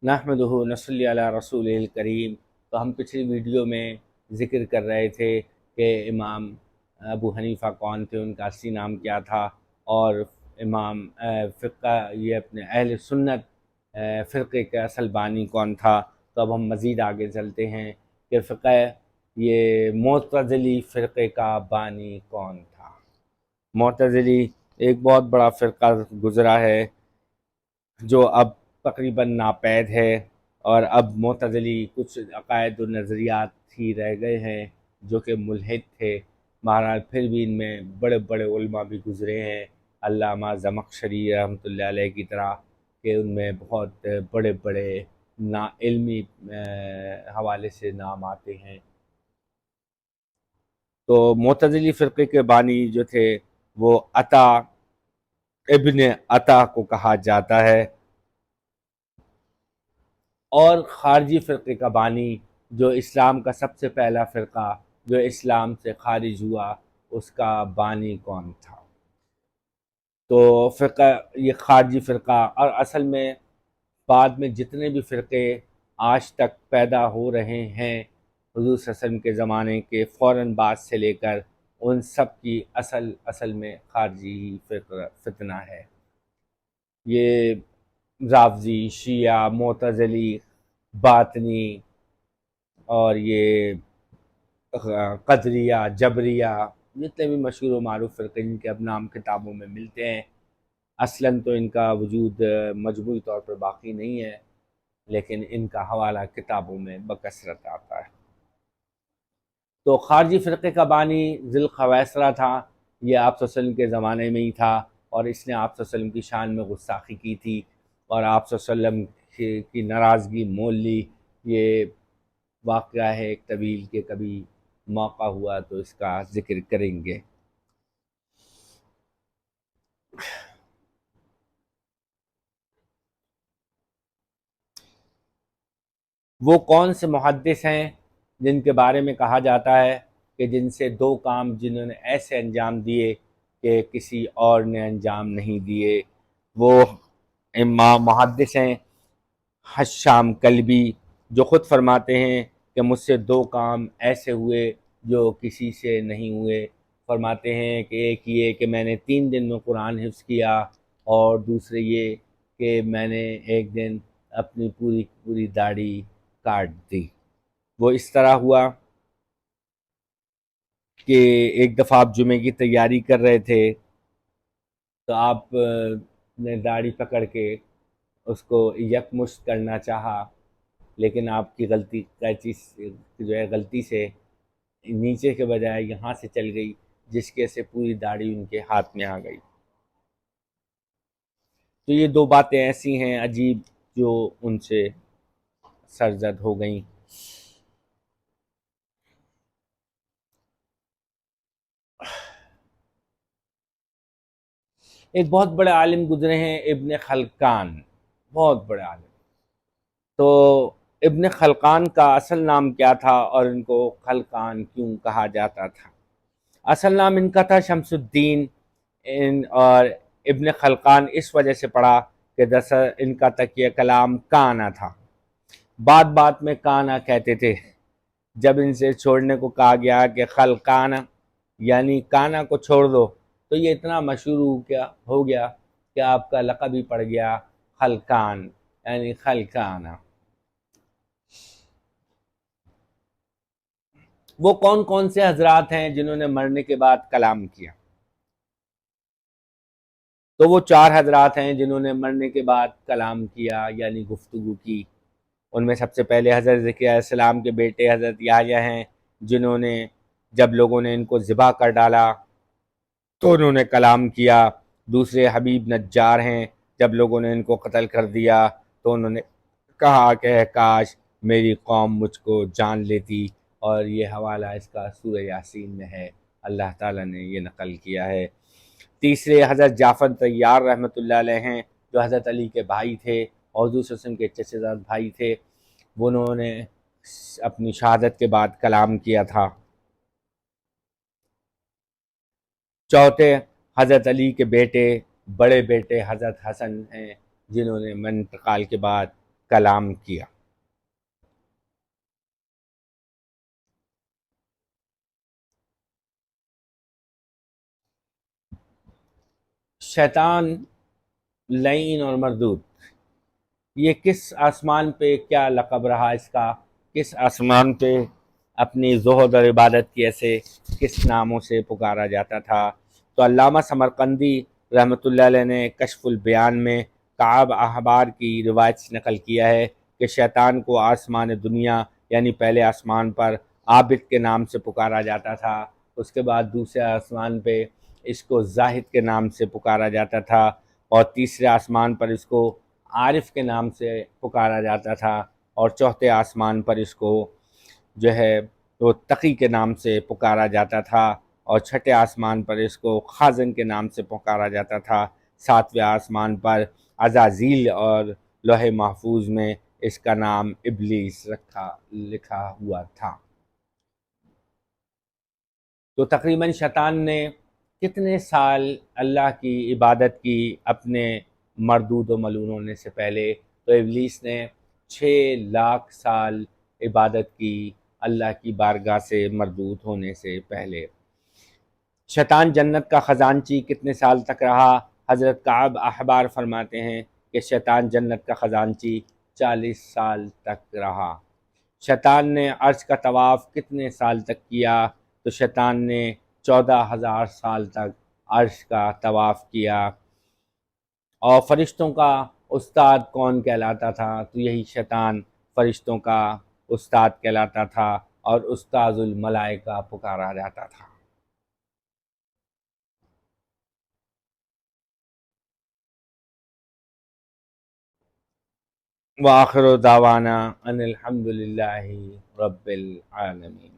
नहमदुहु नसल्ली अला रसूलिल करीम। तो हम पिछली वीडियो में ज़िक्र कर रहे थे कि इमाम अबू हनीफ़ा कौन थे, उनका असली नाम क्या था, और इमाम फ़िक़्ह ये अपने अहल सुन्नत फ़िरक़े के असल बानी कौन था। तो अब हम मज़ीद आगे चलते हैं कि फ़िक़्ह ये मुअतज़िली फ़िरक़े का बानी कौन था। मुअतज़िली एक बहुत बड़ा फ़िरक़ा गुज़रा है जो अब तकरीबन नापैद है, और अब मुअतज़िली कुछ अक़ायद व नज़रियात ही रह गए हैं जो कि मुल्हिद थे। बहरहाल फिर भी इनमें बड़े बड़े उलमा भी गुज़रे हैं, अल्लामा ज़मख़शरी रहमतुल्लाह अलैह की तरह, कि उनमें बहुत बड़े बड़े इल्मी हवाले से नाम आते हैं। तो मुअतज़िली फ़िरक़े के बानी जो थे वो अता इब्न अता को कहा जाता है, और ख़ारजी फ़िरक़े का बानी जो इस्लाम का सबसे पहला फ़िरक़ा जो इस्लाम से ख़ारिज हुआ, उसका बानी कौन था। तो फ़िरक़ा ये ख़ारजी फ़िरक़ा, और असल में बाद में जितने भी फ़िरक़े आज तक पैदा हो रहे हैं हुज़ूर सल्लल्लाहु अलैहि वसल्लम के ज़माने के फ़ौरन बाद से लेकर, उन सब की असल में ख़ारजी ही फ़ितना है। ये राफ़ज़ी, शिया, मुअतज़िली, बातनी, और ये क़दरिया, जबरिया, जितने भी मशहूर व मारूफ़ फ़िरक़े जिनके अब नाम किताबों में मिलते हैं, असलन तो इनका वजूद मजमूई तौर पर बाक़ी नहीं है, लेकिन इनका हवाला किताबों में बकसरत आता है। तो ख़ारजी फ़िरक़े का बानी ज़िल ख़वैसरा था। ये आप सल्लल्लाहु अलैहि वसल्लम के ज़माने में ही था, और इसने आप सल्लल्लाहु अलैहि वसल्लम की शान में गुस्ताख़ी की थी, और आप सल्लल्लाहु अलैहि वसल्लम की नाराज़गी मोल ली। ये वाक़या है एक तवील के, कभी मौका हुआ तो इसका ज़िक्र करेंगे। वो कौन से मुहद्दिस हैं जिनके बारे में कहा जाता है कि जिनसे दो काम जिन्होंने ऐसे अंजाम दिए कि किसी और ने अंजाम नहीं दिए। वो इमाम मुहद्दिस हैं हश्शाम कल्बी, जो ख़ुद फरमाते हैं कि मुझसे दो काम ऐसे हुए जो किसी से नहीं हुए। फरमाते हैं कि एक ये कि मैंने 3 दिन में कुरान हिफ्ज़ किया, और दूसरे ये कि मैंने एक दिन अपनी पूरी पूरी दाढ़ी काट दी। वो इस तरह हुआ कि एक दफ़ा आप जुमे की तैयारी कर रहे थे, तो आप ने दाढ़ी पकड़ के उसको यकमुश्त करना चाहा, लेकिन आपकी गलती कैंची जो है गलती से नीचे के बजाय यहाँ से चल गई, जिसके से पूरी दाढ़ी उनके हाथ में आ गई। तो ये दो बातें ऐसी हैं अजीब जो उनसे सरजद हो गईं। एक बहुत बड़े आलिम गुजरे हैं, इब्न खलकान, बहुत बड़े आलिम। तो इब्न खलकान का असल नाम क्या था, और इनको खलकान क्यों कहा जाता था। असल नाम इनका था शमसुद्दीन। और इब्न खलकान इस वजह से पढ़ा कि दरअसल इनका तकिया कलाम काना था। बात बात में काना कहते थे। जब इनसे छोड़ने को कहा गया कि खलकाना यानी काना को छोड़ दो, तो ये इतना मशहूर हो गया कि आपका लक़ब ही पड़ गया खलकान, यानी खलकाना। वो कौन कौन से हजरात हैं जिन्होंने मरने के बाद कलाम किया। तो वो 4 हजरात हैं जिन्होंने मरने के बाद कलाम किया, यानी गुफ्तगू की। उनमें सबसे पहले हज़रत ज़करिया अलैहिस्सलाम के बेटे हज़रत याहया हैं, जिन्होंने जब लोगों ने इनको ज़िबा कर डाला तो उन्होंने कलाम किया। दूसरे हबीब नज्जार हैं, जब लोगों ने इनको कत्ल कर दिया तो उन्होंने कहा कि काश मेरी कौम मुझको जान लेती, और ये हवाला इसका सूरह यासीन में है, अल्लाह ताला ने ये नकल किया है। तीसरे हज़रत जाफ़र तैयार रहमतुल्लाह अलैह हैं, जो हज़रत अली के भाई थे और हुज़ूर सल्लल्लाहु अलैहि वसल्लम के चचेज़ाद भाई थे। उन्होंने अपनी शहादत के बाद कलाम किया था। चौथे हज़रत अली के बेटे बड़े बेटे हज़रत हसन हैं, जिन्होंने इंतकाल के बाद کلام کیا۔ شیطان لعین اور مردود، یہ کس آسمان پہ کیا لقب رہا اس کا، کس آسمان پہ اپنی زہد اور عبادت کی ایسے کس ناموں سے پکارا جاتا تھا؟ تو علامہ سمرقندی رحمۃ اللہ علیہ نے کشف البیان میں کعب احبار کی روایت سے نقل کیا ہے کہ شیطان کو آسمان دنیا یعنی پہلے آسمان پر عابد کے نام سے پکارا جاتا تھا، اس کے بعد دوسرے آسمان پہ اس کو زاہد کے نام سے پکارا جاتا تھا، اور تیسرے آسمان پر اس کو عارف کے نام سے پکارا جاتا تھا، اور چوتھے آسمان پر اس کو جو ہے وہ تقی کے نام سے پکارا جاتا تھا، اور چھٹے آسمان پر اس کو خازن کے نام سے پکارا جاتا تھا، ساتویں آسمان پر عزازیل، اور لوح محفوظ میں اس کا نام ابلیس لکھا ہوا تھا۔ تو تقریباً شیطان نے کتنے سال اللہ کی عبادت کی اپنے مردود و ملعون ہونے سے پہلے؟ تو ابلیس نے 6 لاکھ سال عبادت کی اللہ کی بارگاہ سے مردود ہونے سے پہلے۔ شیطان جنت کا خزانچی کتنے سال تک رہا؟ حضرت کعب احبار فرماتے ہیں کہ شیطان جنت کا خزانچی 40 سال تک رہا۔ شیطان نے عرش کا طواف کتنے سال تک کیا؟ تو شیطان نے 14,000 سال تک عرش کا طواف کیا۔ اور فرشتوں کا استاد کون کہلاتا تھا؟ تو یہی شیطان فرشتوں کا استاد کہلاتا تھا، اور استاذ الملائکہ پکارا جاتا تھا۔ وآخر دعوانا ان الحمد للہ رب العالمین۔